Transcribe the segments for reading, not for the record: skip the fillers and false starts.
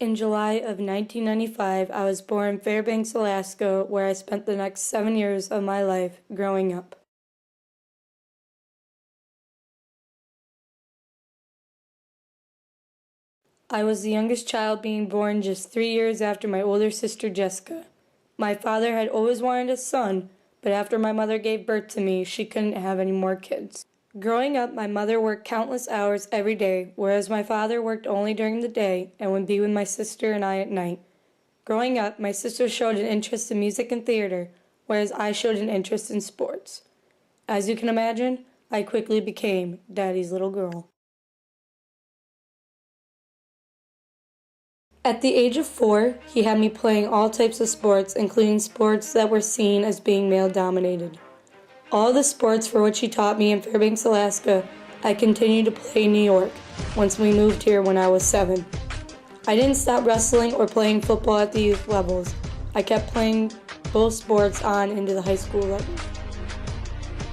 In July of 1995, I was born in Fairbanks, Alaska, where I spent the next 7 years of my life growing up. I was the youngest child, being born just 3 years after my older sister Jessica. My father had always wanted a son, but after my mother gave birth to me, she couldn't have any more kids. Growing up, my mother worked countless hours every day, whereas my father worked only during the day and would be with my sister and I at night. Growing up, my sister showed an interest in music and theater, whereas I showed an interest in sports. As you can imagine, I quickly became Daddy's little girl. At the age of 4, he had me playing all types of sports, including sports that were seen as being male dominated. All the sports for which he taught me in Fairbanks, Alaska, I continued to play in New York once we moved here when I was 7. I didn't stop wrestling or playing football at the youth levels. I kept playing both sports on into the high school level.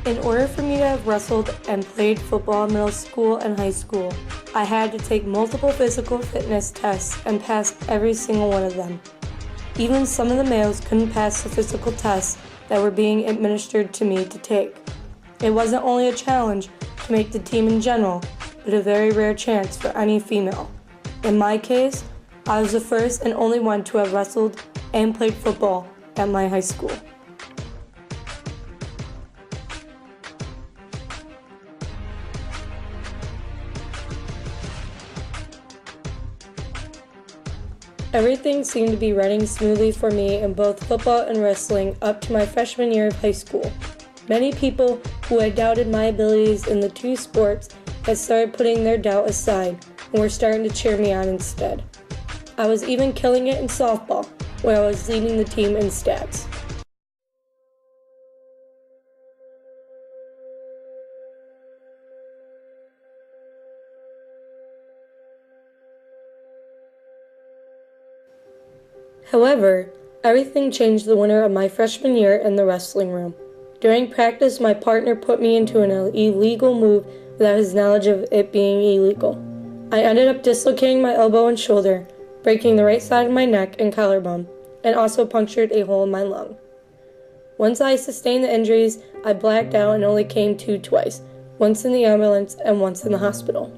In order for me to have wrestled and played football in middle school and high school, I had to take multiple physical fitness tests and pass every single one of them. Even some of the males couldn't pass the physical tests that were being administered to me to take. It wasn't only a challenge to make the team in general, but a very rare chance for any female. In my case, I was the first and only one to have wrestled and played football at my high school. Everything seemed to be running smoothly for me in both football and wrestling up to my freshman year of high school. Many people who had doubted my abilities in the two sports had started putting their doubt aside and were starting to cheer me on instead. I was even killing it in softball, where I was leading the team in stats. However, everything changed the winter of my freshman year in the wrestling room. During practice, my partner put me into an illegal move without his knowledge of it being illegal. I ended up dislocating my elbow and shoulder, breaking the right side of my neck and collarbone, and also punctured a hole in my lung. Once I sustained the injuries, I blacked out and only came to twice, once in the ambulance and once in the hospital.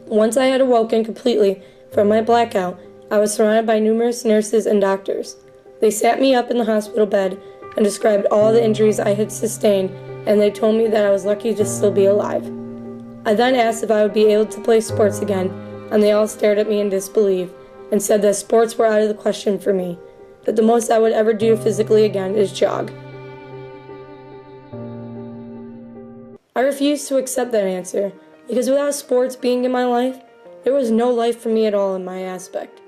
Once I had awoken completely from my blackout, I was surrounded by numerous nurses and doctors. They sat me up in the hospital bed and described all the injuries I had sustained, and they told me that I was lucky to still be alive. I then asked if I would be able to play sports again, and they all stared at me in disbelief and said that sports were out of the question for me, that the most I would ever do physically again is jog. I refused to accept that answer, because without sports being in my life, there was no life for me at all in my aspect.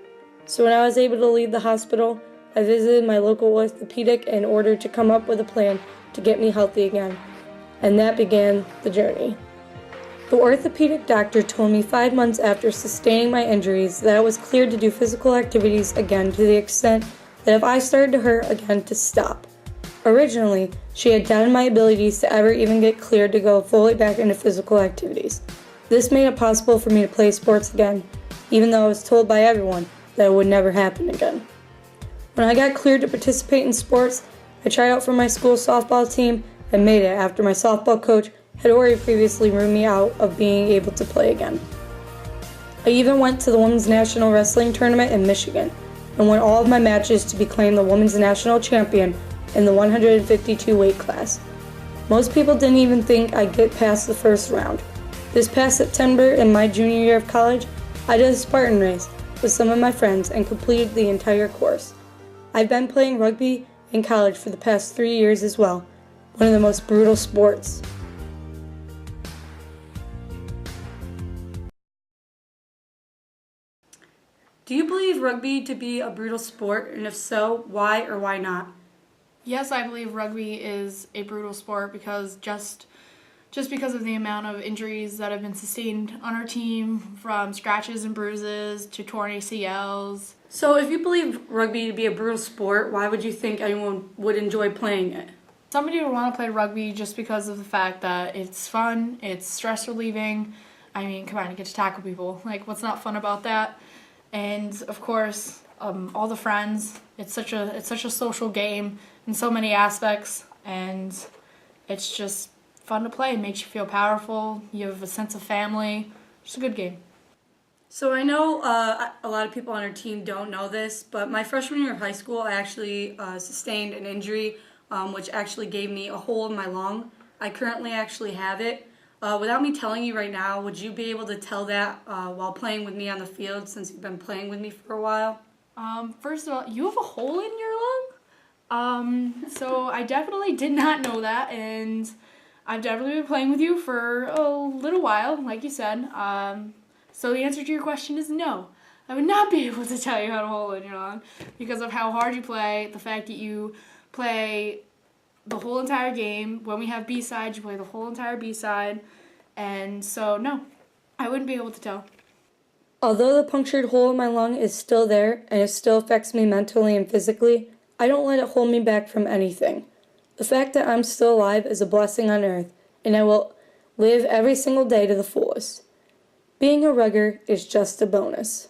So when I was able to leave the hospital, I visited my local orthopedic in order to come up with a plan to get me healthy again. And that began the journey. The orthopedic doctor told me 5 months after sustaining my injuries that I was cleared to do physical activities again, to the extent that if I started to hurt again, to stop. Originally, she had doubted my abilities to ever even get cleared to go fully back into physical activities. This made it possible for me to play sports again, even though I was told by everyone that it would never happen again. When I got cleared to participate in sports, I tried out for my school softball team and made it after my softball coach had already previously ruled me out of being able to play again. I even went to the Women's National Wrestling Tournament in Michigan and won all of my matches to become the Women's National Champion in the 152 weight class. Most people didn't even think I'd get past the first round. This past September, in my junior year of college, I did a Spartan race with some of my friends and completed the entire course. I've been playing rugby in college for the past 3 years as well, one of the most brutal sports. Do you believe rugby to be a brutal sport, and if so, why or why not? Yes, I believe rugby is a brutal sport because just because of the amount of injuries that have been sustained on our team, from scratches and bruises to torn ACLs. So if you believe rugby to be a brutal sport, why would you think anyone would enjoy playing it? Somebody would want to play rugby just because of the fact that it's fun, it's stress relieving. I mean, come on, you get to tackle people. Like, what's not fun about that? and of course, all the friends. It's such a social game in so many aspects, and it's just fun to play. It makes you feel powerful. You have a sense of family. It's a good game. So I know a lot of people on our team don't know this, but my freshman year of high school, I actually sustained an injury, which actually gave me a hole in my lung. I currently actually have it. Without me telling you right now, would you be able to tell that while playing with me on the field, since you've been playing with me for a while? First of all, you have a hole in your lung? So I definitely did not know that, and I've definitely been playing with you for a little while, like you said. So the answer to your question is no. I would not be able to tell you how to hole in your lung because of how hard you play, the fact that you play the whole entire game. When we have B-sides, you play the whole entire B-side. And so, no, I wouldn't be able to tell. Although the punctured hole in my lung is still there and it still affects me mentally and physically, I don't let it hold me back from anything. The fact that I'm still alive is a blessing on earth, and I will live every single day to the fullest. Being a Rugger is just a bonus.